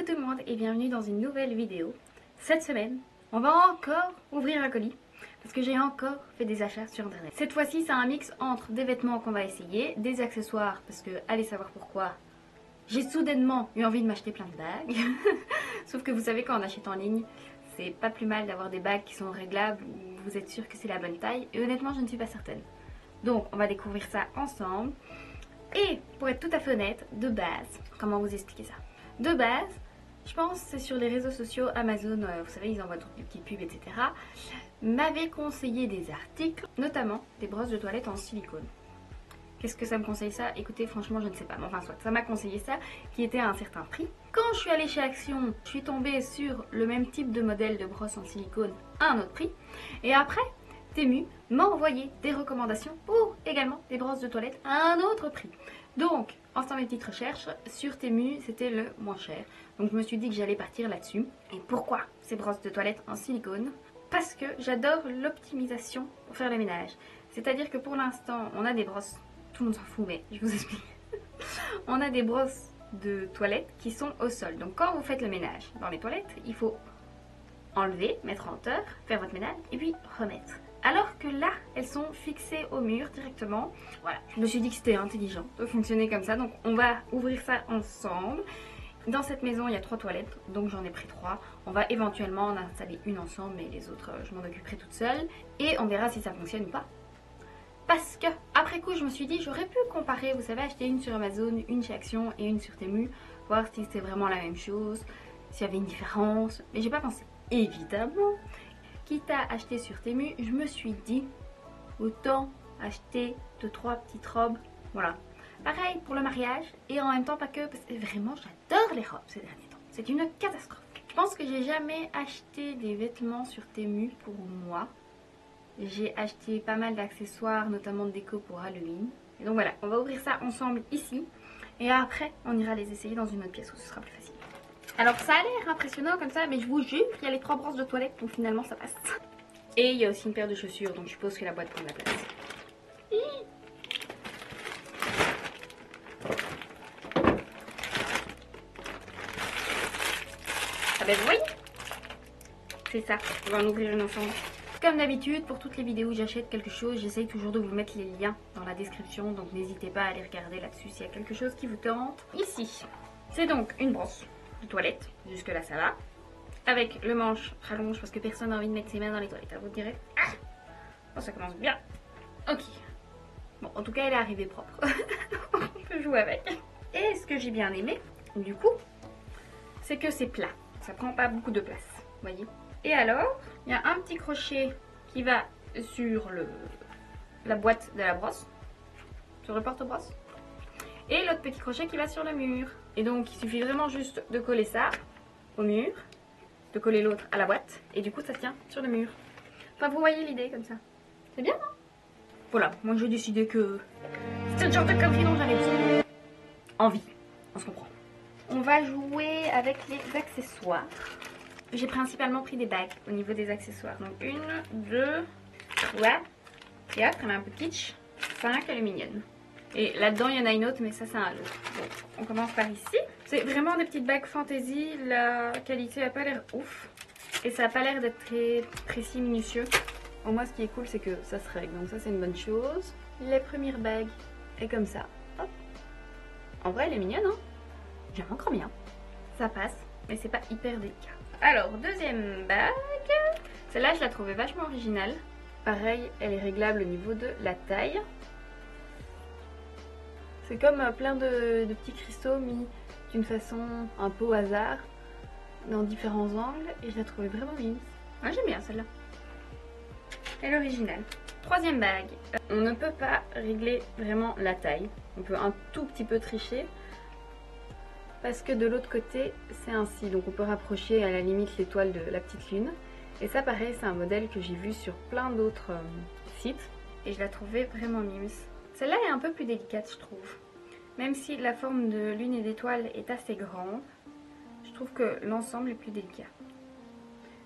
Coucou tout le monde et bienvenue dans une nouvelle vidéo. Cette semaine, on va encore ouvrir un colis parce que j'ai encore fait des achats sur internet. Cette fois-ci, c'est un mix entre des vêtements qu'on va essayer, des accessoires parce que, allez savoir pourquoi, j'ai soudainement eu envie de m'acheter plein de bagues. Sauf que vous savez, quand on achète en ligne, c'est pas plus mal d'avoir des bagues qui sont réglables où vous êtes sûr que c'est la bonne taille. Et honnêtement, je ne suis pas certaine. Donc, on va découvrir ça ensemble. Et pour être tout à fait honnête, de base, comment vous expliquer ça? De base, je pense que c'est sur les réseaux sociaux, Amazon, vous savez, ils envoient toutes les petites pubs, etc. M'avait conseillé des articles, notamment des brosses de toilette en silicone. Qu'est-ce que ça me conseille ça? Écoutez, franchement, je ne sais pas. Mais enfin, soit, ça m'a conseillé ça, qui était à un certain prix. Quand je suis allée chez Action, je suis tombée sur le même type de modèle de brosse en silicone à un autre prix. Et après, Temu m'a envoyé des recommandations pour également des brosses de toilette à un autre prix. Donc, en faisant mes petites recherches, sur Temu, c'était le moins cher. Donc je me suis dit que j'allais partir là-dessus. Et pourquoi ces brosses de toilette en silicone? Parce que j'adore l'optimisation pour faire le ménage. C'est-à-dire que pour l'instant, on a des brosses, tout le monde s'en fout, mais je vous explique. On a des brosses de toilette qui sont au sol. Donc quand vous faites le ménage dans les toilettes, il faut enlever, mettre en hauteur, faire votre ménage et puis remettre. Alors que là, elles sont fixées au mur directement. Voilà, je me suis dit que c'était intelligent de fonctionner comme ça. Donc on va ouvrir ça ensemble. Dans cette maison, il y a 3 toilettes, donc j'en ai pris 3. On va éventuellement en installer une ensemble, mais les autres, je m'en occuperai toute seule. Et on verra si ça fonctionne ou pas. Parce que, après coup, je me suis dit, j'aurais pu comparer, vous savez, acheter une sur Amazon, une chez Action et une sur Temu. Voir si c'était vraiment la même chose, s'il y avait une différence. Mais j'ai pas pensé. Évidemment, quitte à acheter sur Temu, je me suis dit, autant acheter 2-3 petites robes. Voilà. Pareil pour le mariage et en même temps pas que, parce que vraiment j'adore les robes ces derniers temps. C'est une catastrophe. Je pense que j'ai jamais acheté des vêtements sur Temu pour moi. J'ai acheté pas mal d'accessoires, notamment de déco pour Halloween. Et donc voilà, on va ouvrir ça ensemble ici. Et après, on ira les essayer dans une autre pièce où ce sera plus facile. Alors ça a l'air impressionnant comme ça, mais je vous jure qu'il y a les 3 brosses de toilette, donc finalement ça passe. Et il y a aussi une paire de chaussures, donc je suppose que la boîte prend de la place. Ah ben vous voyez, c'est ça, on va en ouvrir une ensemble. Comme d'habitude, pour toutes les vidéos où j'achète quelque chose, j'essaye toujours de vous mettre les liens dans la description, donc n'hésitez pas à aller regarder là-dessus s'il y a quelque chose qui vous tente. Ici, c'est donc une brosse de toilette, jusque là ça va, avec le manche rallonge parce que personne n'a envie de mettre ses mains dans les toilettes, vous direz. Ah bon, ça commence bien. Ok. Bon, en tout cas, elle est arrivée propre. On peut jouer avec. Et ce que j'ai bien aimé, du coup, c'est que c'est plat. Ça prend pas beaucoup de place, vous voyez. Et alors, il y a un petit crochet qui va sur la boîte de la brosse, sur le porte-brosse. Et l'autre petit crochet qui va sur le mur. Et donc, il suffit vraiment juste de coller ça au mur, de coller l'autre à la boîte. Et du coup, ça tient sur le mur. Enfin, vous voyez l'idée comme ça. C'est bien, non? Voilà, moi j'ai décidé que c'était le genre de connerie dont j'avais besoin. Envie, on se comprend. On va jouer avec les accessoires. J'ai principalement pris des bagues au niveau des accessoires. Donc 1, 2, 3, 4, elle est un peu kitsch, 5, elle est mignonne. Et là-dedans, il y en a une autre, mais ça, c'est un autre. Bon, on commence par ici. C'est vraiment des petites bagues fantaisie. La qualité n'a pas l'air ouf. Et ça n'a pas l'air d'être très précis, minutieux. Au moins, ce qui est cool, c'est que ça se règle. Donc ça, c'est une bonne chose. La première bague est comme ça. Hop. En vrai, elle est mignonne, hein. J'aime encore bien. Ça passe, mais c'est pas hyper délicat. Alors, deuxième bague. Celle-là, je la trouvais vachement originale. Pareil, elle est réglable au niveau de la taille. C'est comme plein de petits cristaux mis d'une façon un peu au hasard, dans différents angles. Et je la trouvais vraiment mignonne. Moi, j'aime bien celle-là. Elle est originale. Troisième bague. On ne peut pas régler vraiment la taille. On peut un tout petit peu tricher. Parce que de l'autre côté, c'est ainsi. Donc on peut rapprocher à la limite l'étoile de la petite lune. Et ça, pareil, c'est un modèle que j'ai vu sur plein d'autres sites. Et je la trouvais vraiment mimes. Celle-là est un peu plus délicate, je trouve. Même si la forme de lune et d'étoile est assez grande, je trouve que l'ensemble est plus délicat.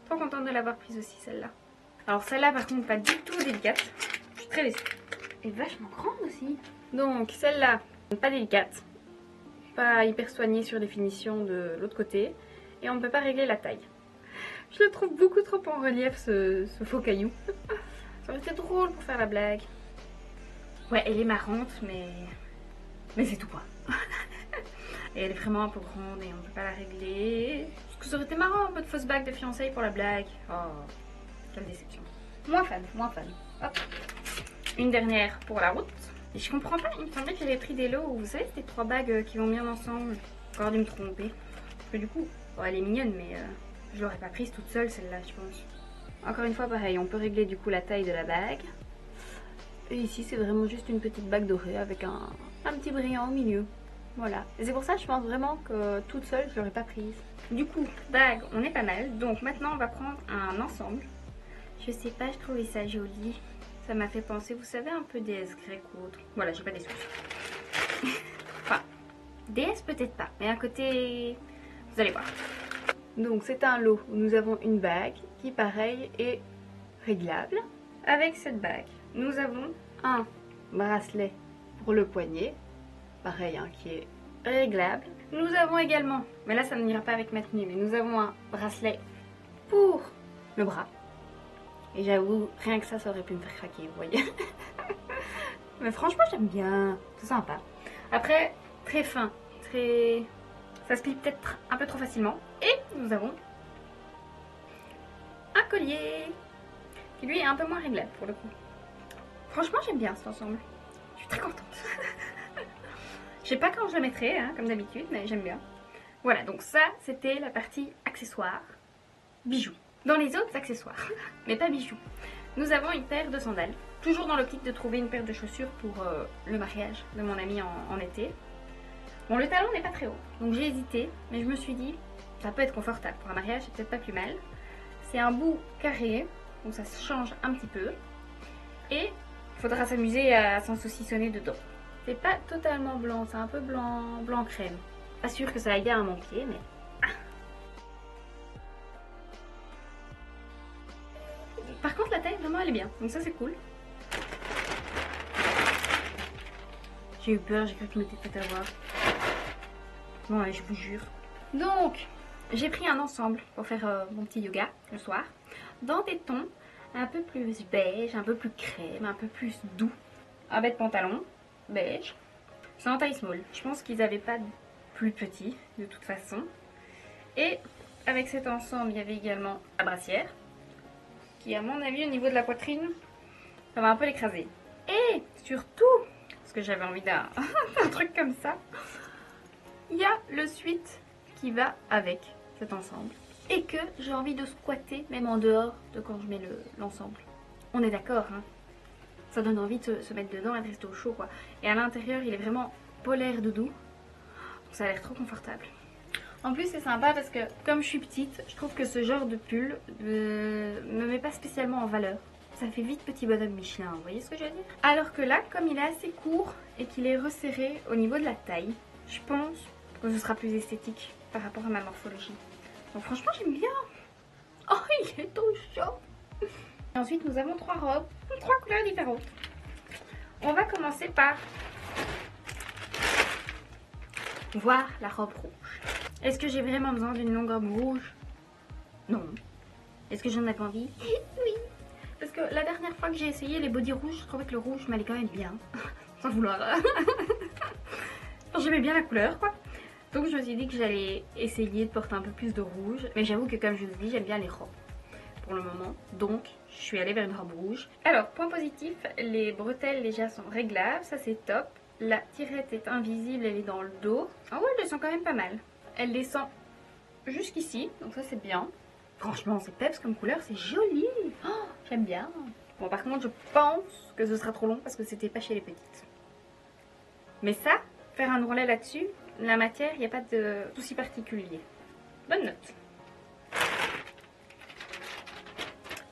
Trop contente de l'avoir prise aussi, celle-là. Alors celle-là, par contre, pas du tout délicate. Je suis très déçue. Et vachement grande aussi. Donc celle-là, pas délicate. Pas hyper soignée sur les finitions de l'autre côté. et on ne peut pas régler la taille. Je le trouve beaucoup trop en relief ce faux caillou. Ça aurait été drôle pour faire la blague. Ouais, elle est marrante, mais c'est tout quoi. Et elle est vraiment un peu grande et on ne peut pas la régler. Parce que ça aurait été marrant, un peu de fausse bague de fiançailles pour la blague. Oh, quelle déception. Moins fan, moins fan. Hop. Une dernière pour la route. Et je comprends pas, il me semblait que j'avais pris des lots où vous savez, c'était 3 bagues qui vont bien ensemble. J'ai encore dû me tromper. Parce que du coup, bon, elle est mignonne, mais je l'aurais pas prise toute seule celle-là, je pense. Encore une fois, pareil, on peut régler du coup la taille de la bague. Et ici, c'est vraiment juste une petite bague dorée avec un petit brillant au milieu. Voilà. Et c'est pour ça que je pense vraiment que toute seule, je l'aurais pas prise. Du coup, bague, on est pas mal. Donc maintenant, on va prendre un ensemble. Je sais pas, je trouvais ça joli. Ça m'a fait penser, vous savez, un peu déesse grecque ou autre. Voilà, j'ai pas des sous. Enfin, déesse peut-être pas, mais à côté, vous allez voir. Donc c'est un lot où nous avons une bague qui, pareil, est réglable. Avec cette bague, nous avons un bracelet pour le poignet, pareil, hein, qui est réglable. Nous avons également, mais là ça n'ira pas avec ma tenue, mais nous avons un bracelet pour le bras. Et j'avoue, rien que ça aurait pu me faire craquer, vous voyez. Mais franchement, j'aime bien. C'est sympa. Après, très fin, très... Ça se plie peut-être un peu trop facilement. Et nous avons un collier qui lui est un peu moins réglable pour le coup. Franchement, j'aime bien cet ensemble. Je suis très contente. Je sais pas quand je le mettrai, hein, comme d'habitude, mais j'aime bien. Voilà, donc ça, c'était la partie accessoires, bijoux. Dans les autres accessoires, mais pas bijoux, nous avons une paire de sandales. Toujours dans l'optique de trouver une paire de chaussures pour le mariage de mon ami en été. Bon, le talon n'est pas très haut, donc j'ai hésité, mais je me suis dit, ça peut être confortable. Pour un mariage, c'est peut-être pas plus mal. C'est un bout carré, donc ça se change un petit peu. Et il faudra s'amuser à s'en saucissonner dedans. C'est pas totalement blanc, c'est un peu blanc crème. Pas sûr que ça aille bien à mon pied, mais... Par contre, la taille, vraiment, elle est bien. Donc ça, c'est cool. J'ai eu peur, j'ai cru qu'il m'était fait avoir. Bon, ouais, je vous jure. Donc, j'ai pris un ensemble pour faire mon petit yoga le soir. Dans des tons un peu plus beige, un peu plus crème, un peu plus doux. Un bas de pantalon, beige. C'est en taille small. Je pense qu'ils n'avaient pas de plus petit, de toute façon. Et avec cet ensemble, il y avait également la brassière. Qui, à mon avis, au niveau de la poitrine, ça va un peu l'écraser. Et surtout, parce que j'avais envie d'un truc comme ça, il y a le sweat qui va avec cet ensemble. Et que j'ai envie de squatter, même en dehors de quand je mets l'ensemble. On est d'accord, hein? Ça donne envie de se mettre dedans et de rester au chaud, quoi. Et à l'intérieur, il est vraiment polaire doudou. Donc ça a l'air trop confortable. En plus c'est sympa parce que comme je suis petite, je trouve que ce genre de pull me met pas spécialement en valeur. Ça fait vite petit bonhomme Michelin, vous voyez ce que je veux dire? Alors que là, comme il est assez court et qu'il est resserré au niveau de la taille, je pense que ce sera plus esthétique par rapport à ma morphologie. Donc franchement j'aime bien. Oh il est tout chaud. Et ensuite nous avons 3 robes, 3 couleurs différentes. On va commencer par voir la robe rouge. Est-ce que j'ai vraiment besoin d'une longue robe rouge? Non. Est-ce que j'en avais envie? Oui. Parce que la dernière fois que j'ai essayé les bodys rouges, je trouvais que le rouge m'allait quand même bien. Sans vouloir. J'aimais bien la couleur, quoi. Donc je me suis dit que j'allais essayer de porter un peu plus de rouge. Mais j'avoue que comme je vous dis, j'aime bien les robes pour le moment. Donc je suis allée vers une robe rouge. Alors, point positif, les bretelles déjà sont réglables. Ça c'est top. La tirette est invisible, elle est dans le dos. Ah ouais, elle descend quand même pas mal. Elle descend jusqu'ici, donc ça c'est bien. Franchement, c'est peps comme couleur, c'est joli. Oh, j'aime bien. Bon, par contre, je pense que ce sera trop long parce que c'était pas chez les petites. Mais ça, faire un ourlet là-dessus, la matière, il n'y a pas de souci particulier. Bonne note.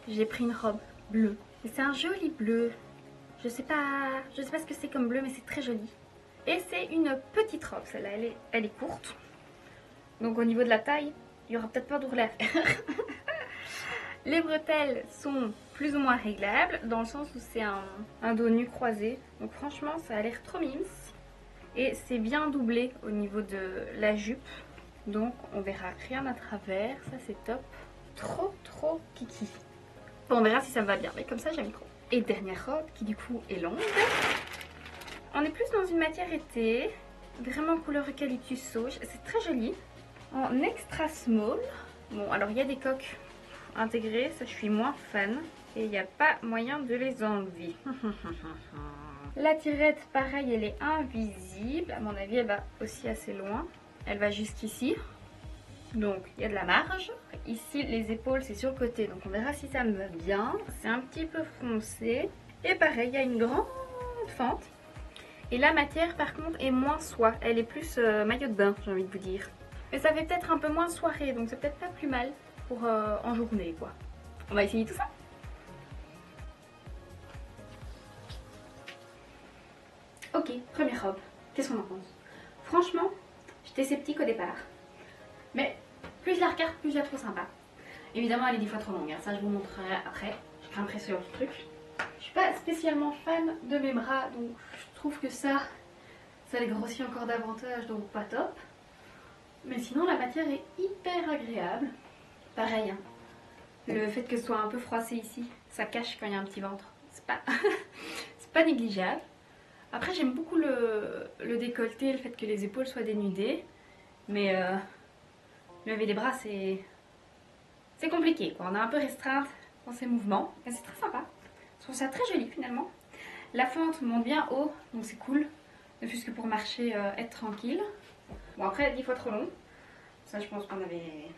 J'ai pris une robe bleue. Et c'est un joli bleu. Je sais pas ce que c'est comme bleu, mais c'est très joli. Et c'est une petite robe, celle-là, elle est courte. Donc au niveau de la taille, il n'y aura peut-être pas d'ourlet à faire. Les bretelles sont plus ou moins réglables, dans le sens où c'est un dos nu croisé. Donc franchement, ça a l'air trop mimes. Et c'est bien doublé au niveau de la jupe. Donc on verra rien à travers, ça c'est top. Trop kiki. Bon, on verra si ça me va bien, mais comme ça j'aime trop. Et dernière robe qui du coup est longue. On est plus dans une matière été, vraiment couleur eucalyptus sauge, c'est très joli. En extra small. Bon, alors il y a des coques intégrées, ça je suis moins fan. Et il n'y a pas moyen de les enlever. La tirette, pareil, elle est invisible. À mon avis, elle va aussi assez loin. Elle va jusqu'ici. Donc, il y a de la marge. Ici, les épaules, c'est sur le côté. Donc, on verra si ça me va bien. C'est un petit peu foncé. Et pareil, il y a une grande fente. Et la matière, par contre, est moins soie. Elle est plus maillot de bain, j'ai envie de vous dire. Mais ça fait peut-être un peu moins soirée. Donc, c'est peut-être pas plus mal pour en journée, quoi. On va essayer tout ça. Ok, première robe. Qu'est-ce qu'on en pense? Franchement, j'étais sceptique au départ. Mais plus je la regarde, plus je la trouve sympa. Évidemment, elle est 10 fois trop longue. Hein. Ça, je vous montrerai après. Je grimperai sur le truc. Je suis pas spécialement fan de mes bras. Donc, je trouve que ça les grossit encore davantage. Donc, pas top. Mais sinon, la matière est hyper agréable. Pareil, hein. Le fait que ce soit un peu froissé ici, ça cache quand il y a un petit ventre. C'est pas, c'est pas négligeable. Après j'aime beaucoup le décolleté, le fait que les épaules soient dénudées. Mais lever les bras c'est compliqué quoi. On est un peu restreinte dans ses mouvements. Mais c'est très sympa. Je trouve ça très joli finalement. La fente monte bien haut, donc c'est cool. Ne fût-ce que pour marcher, être tranquille. Bon après 10 fois trop long. Ça je pense qu'on avait...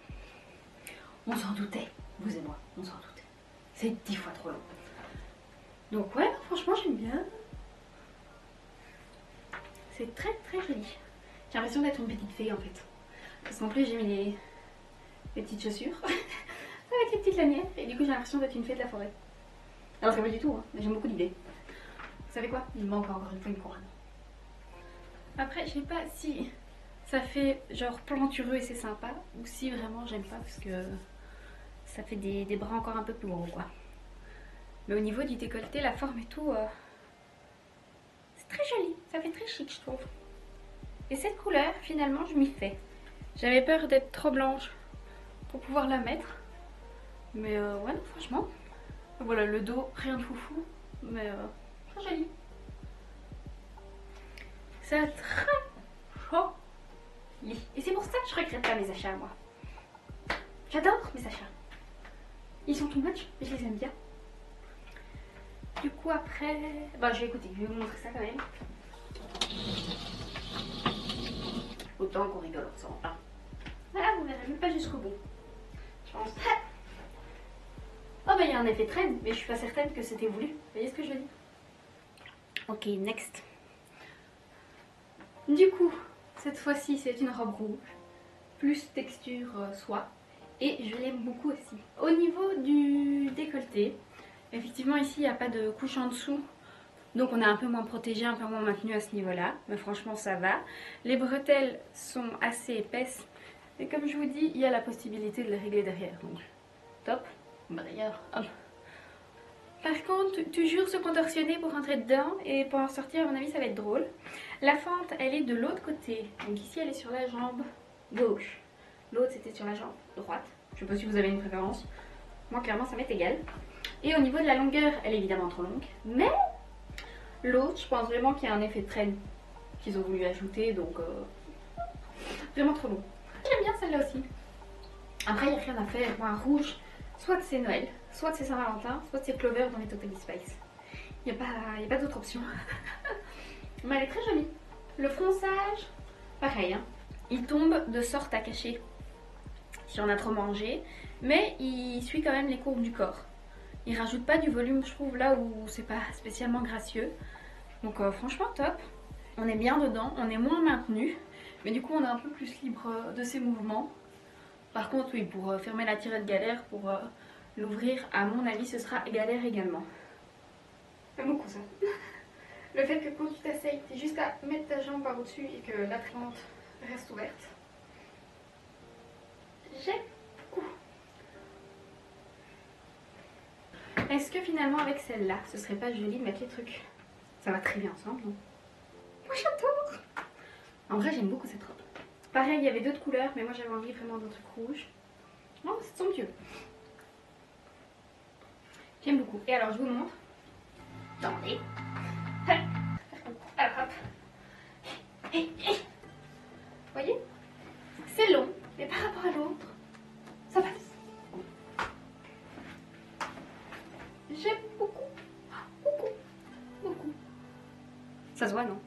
On s'en doutait, vous et moi, on s'en doutait. C'est 10 fois trop long. Donc ouais, franchement j'aime bien. C'est très joli. J'ai l'impression d'être une petite fée en fait. Parce qu'en plus j'ai mis les petites chaussures avec les petites lanières. Et du coup j'ai l'impression d'être une fée de la forêt. Alors c'est pas du tout, hein, mais j'aime beaucoup l'idée. Vous savez quoi? Il me manque encore une fois une couronne. Après je sais pas si ça fait genre plantureux et c'est sympa. Ou si vraiment j'aime pas parce que ça fait des bras encore un peu plus gros quoi. Mais au niveau du décolleté, la forme et tout... c'est très joli, ça fait très chic je trouve. Et cette couleur finalement je m'y fais. J'avais peur d'être trop blanche pour pouvoir la mettre. Mais ouais non, franchement. Voilà le dos, rien de foufou. Mais très joli. C'est très joli. Et c'est pour ça que je regrette pas mes achats moi. J'adore mes achats. Ils sont too much mais je les aime bien. Du coup après... Bon je vais écouter, je vais vous montrer ça quand même. Autant qu'on rigole ensemble. Hein. Voilà, vous verrez même pas jusqu'au bout. Je pense. Oh bah il y a un effet traîne, mais je suis pas certaine que c'était voulu. Vous voyez ce que je veux dire? Ok, next. Du coup, cette fois-ci c'est une robe rouge. Plus texture soie. Et je l'aime beaucoup aussi. Au niveau du décolleté, effectivement ici il n'y a pas de couche en dessous. Donc on est un peu moins protégé, un peu moins maintenu à ce niveau-là. Mais franchement ça va. Les bretelles sont assez épaisses. Et comme je vous dis, il y a la possibilité de les régler derrière. Donc top. Bah d'ailleurs, hop. Par contre, toujours se contorsionner pour rentrer dedans. Et pour en sortir, à mon avis, ça va être drôle. La fente, elle est de l'autre côté. Donc ici, elle est sur la jambe gauche. L'autre, c'était sur la jambe droite. Je sais pas si vous avez une préférence. Moi, clairement, ça m'est égal. Et au niveau de la longueur, elle est évidemment trop longue. Mais... l'autre, je pense vraiment qu'il y a un effet de traîne qu'ils ont voulu ajouter, donc vraiment trop long. J'aime bien celle-là aussi. Après, il n'y a rien à faire. Moi, rouge, soit c'est Noël, soit c'est Saint-Valentin, soit c'est Clover dans les Totally Spice. Il n'y a pas d'autre option. Mais elle est très jolie. Le fronçage, pareil, hein. Il tombe de sorte à cacher si on a trop mangé, mais il suit quand même les courbes du corps. Il rajoute pas du volume, je trouve, là où c'est pas spécialement gracieux. Donc franchement top. On est bien dedans, on est moins maintenu. Mais du coup on est un peu plus libre de ses mouvements. Par contre oui, pour fermer la tirette galère, pour l'ouvrir, à mon avis ce sera galère également. J'aime beaucoup ça. Le fait que quand tu t'asseyes, tu es juste à mettre ta jambe par au-dessus et que la plante reste ouverte. J'aime beaucoup. Est-ce que finalement avec celle-là, ce serait pas joli de mettre les trucs? Ça va très bien ensemble, non? Moi j'adore. En vrai j'aime beaucoup cette robe. Pareil, il y avait d'autres couleurs, mais moi j'avais envie vraiment d'un truc rouge. Oh, c'est somptueux. J'aime beaucoup. Et alors, je vous montre. Attendez. Alors, hop. Vous voyez? C'est long, mais par rapport à l'autre, ça passe. J'aime beaucoup. Beaucoup. Beaucoup. Ça se voit, non?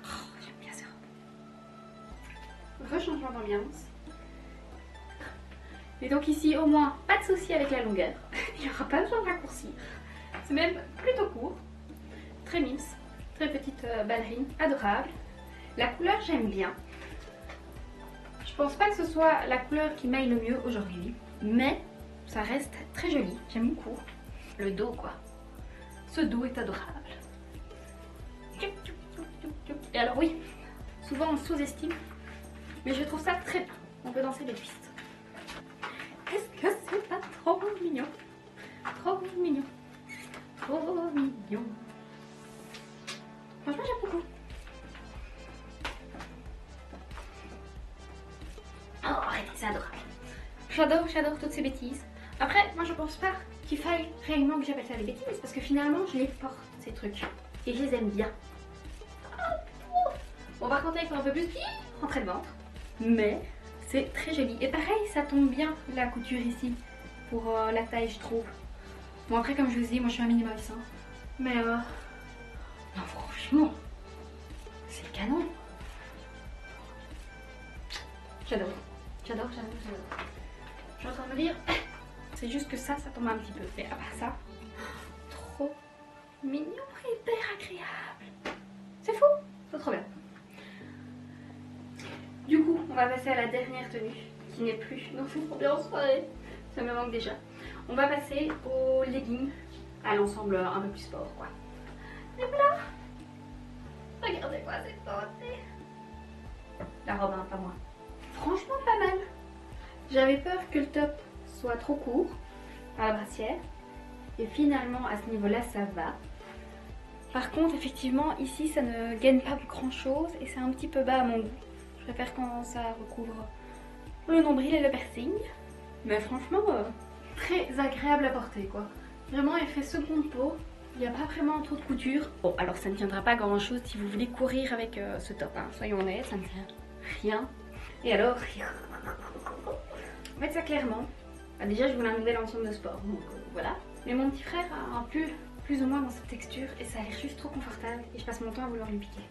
Oh, j'aime bien ça. Rechangement d'ambiance. Et donc ici, au moins, pas de souci avec la longueur. Il n'y aura pas besoin de raccourcir. C'est même plutôt court. Très mince. Très petite ballerine. Adorable. La couleur, j'aime bien. Je pense pas que ce soit la couleur qui m'aille le mieux aujourd'hui. Mais ça reste très joli. J'aime beaucoup. Le dos, quoi. Ce dos est adorable. Et alors oui, souvent on sous-estime. Mais je trouve ça très bien. On peut danser des twists. Est-ce que c'est pas trop mignon? Trop mignon. Trop mignon. Franchement, j'aime beaucoup. Oh, arrêtez, c'est adorable. J'adore toutes ces bêtises. Après, moi je pense pas qu'il faille réellement que j'appelle ça des bêtises, parce que finalement je les porte, ces trucs. Et je les aime bien. Bon, par contre, il faut un peu plus rentrer le ventre. Mais c'est très joli. Et pareil, ça tombe bien la couture ici. Pour la taille, je trouve. Bon, après, comme je vous dis, moi je suis un minimaliste. Hein. Mais non, franchement, c'est canon. J'adore. J'adore. Je suis en train de me dire, c'est juste que ça tombe un petit peu. Mais à part ça, trop mignon, hyper agréable. C'est fou, c'est trop bien. Du coup, on va passer à la dernière tenue, qui n'est plus dans cette ambiance soirée. Ça me manque déjà. On va passer au legging, à l'ensemble un peu plus sport, quoi. Et voilà. Regardez-moi cette beauté. La robe, hein, pas moi. Franchement, pas mal. J'avais peur que le top soit trop court à la brassière. Et finalement, à ce niveau-là, ça va. Par contre, effectivement, ici, ça ne gagne pas grand-chose. Et c'est un petit peu bas à mon goût. Je préfère quand ça recouvre le nombril et le piercing. Mais franchement, très agréable à porter, quoi. Vraiment, effet seconde peau. Il n'y a pas vraiment trop de couture. Bon, alors ça ne tiendra pas grand-chose si vous voulez courir avec ce top. Hein. Soyons honnêtes, ça ne tient rien. Et alors, en fait, ça clairement. Bah, déjà, je voulais un nouvel ensemble de sport. Donc voilà. Mais mon petit frère a un pull plus ou moins dans cette texture. Et ça a l'air juste trop confortable. Et je passe mon temps à vouloir lui piquer.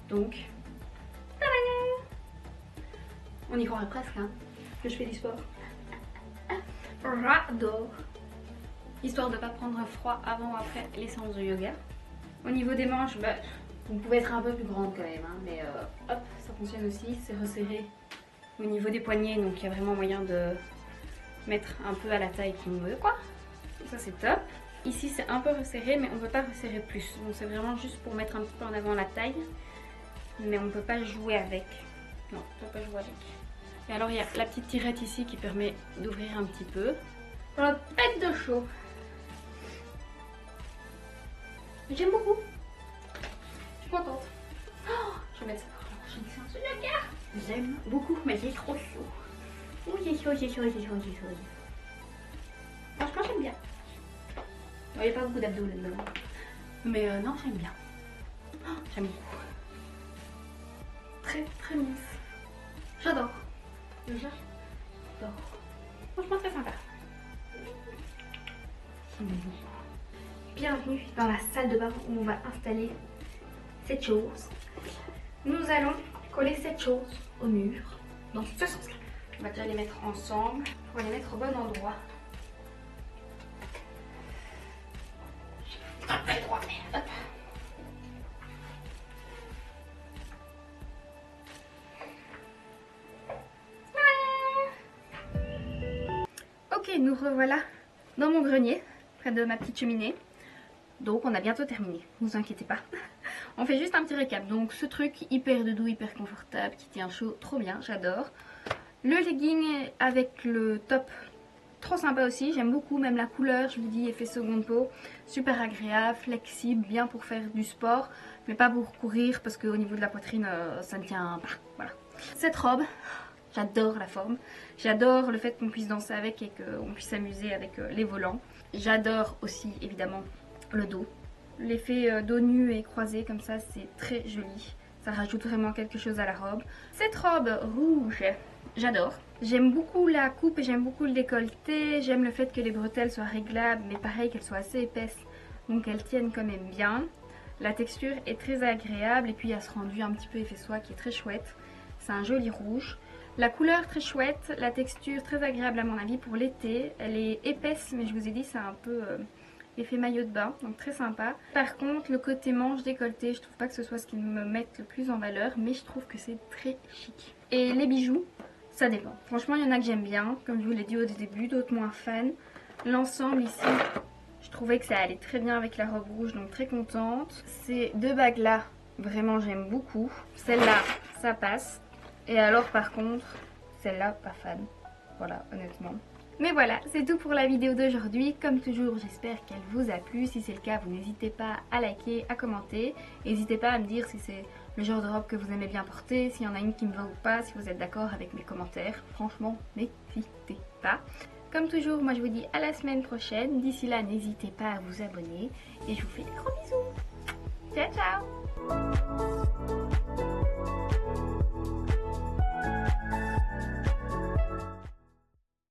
Donc... on y croirait presque, hein, que je fais du sport. J'adore. Histoire de ne pas prendre froid avant ou après les séances de yoga. Au niveau des manches, bah, vous pouvez être un peu plus grande quand même, hein, mais hop, ça fonctionne aussi. C'est resserré au niveau des poignets, donc il y a vraiment moyen de mettre un peu à la taille qu'on veut, quoi. Ça c'est top. Ici c'est un peu resserré, mais on ne peut pas resserrer plus. Donc c'est vraiment juste pour mettre un petit peu en avant la taille. Mais on ne peut pas jouer avec. Non, on ne peut pas jouer avec. Et alors il y a la petite tirette ici qui permet d'ouvrir un petit peu. Pour la tête de chaud. J'aime beaucoup. Je suis contente. Oh, je vais mettre ça pour la prochaine séance de yoga. J'aime beaucoup, mais c'est trop chaud. Oh, c'est chaud, c'est chaud, c'est chaud, c'est chaud. Franchement, j'aime bien. Il n'y a pas beaucoup d'abdos là-dedans. Mais non, j'aime bien. Oh, j'aime beaucoup. Très, très mince. J'adore. J'adore. Franchement, très sympa. Bienvenue dans la salle de bain où on va installer cette chose. Nous allons coller cette chose au mur dans ce sens-là. On va déjà les mettre ensemble pour les mettre au bon endroit. Très droit, mais hop. Ok, nous revoilà dans mon grenier, près de ma petite cheminée. Donc on a bientôt terminé, ne vous inquiétez pas. On fait juste un petit récap. Donc ce truc hyper doudou, hyper confortable, qui tient chaud, trop bien, j'adore. Le legging avec le top, trop sympa aussi, j'aime beaucoup, même la couleur, je vous dis, effet seconde peau, super agréable, flexible, bien pour faire du sport, mais pas pour courir parce qu'au niveau de la poitrine, ça ne tient pas, voilà. Cette robe, j'adore la forme. J'adore le fait qu'on puisse danser avec et qu'on puisse s'amuser avec les volants. J'adore aussi évidemment le dos. L'effet dos nu et croisé comme ça, c'est très joli. Ça rajoute vraiment quelque chose à la robe. Cette robe rouge, j'adore. J'aime beaucoup la coupe et j'aime beaucoup le décolleté. J'aime le fait que les bretelles soient réglables, mais pareil qu'elles soient assez épaisses, donc elles tiennent quand même bien. La texture est très agréable et puis il y a ce rendu un petit peu effet soie qui est très chouette. C'est un joli rouge. La couleur très chouette, la texture très agréable à mon avis pour l'été. Elle est épaisse, mais je vous ai dit c'est un peu effet maillot de bain, donc très sympa. Par contre, le côté manche décolleté, je trouve pas que ce soit ce qui me mette le plus en valeur, mais je trouve que c'est très chic. Et les bijoux, ça dépend. Franchement, il y en a que j'aime bien, comme je vous l'ai dit au début, d'autres moins fans. L'ensemble ici, je trouvais que ça allait très bien avec la robe rouge, donc très contente. Ces deux bagues là, vraiment j'aime beaucoup. Celle-là, ça passe. Et alors par contre, celle-là, pas fan. Voilà, honnêtement. Mais voilà, c'est tout pour la vidéo d'aujourd'hui. Comme toujours, j'espère qu'elle vous a plu. Si c'est le cas, vous n'hésitez pas à liker, à commenter. N'hésitez pas à me dire si c'est le genre de robe que vous aimez bien porter, s'il y en a une qui me va ou pas, si vous êtes d'accord avec mes commentaires. Franchement, n'hésitez pas. Comme toujours, moi je vous dis à la semaine prochaine. D'ici là, n'hésitez pas à vous abonner. Et je vous fais des gros bisous. Ciao, ciao!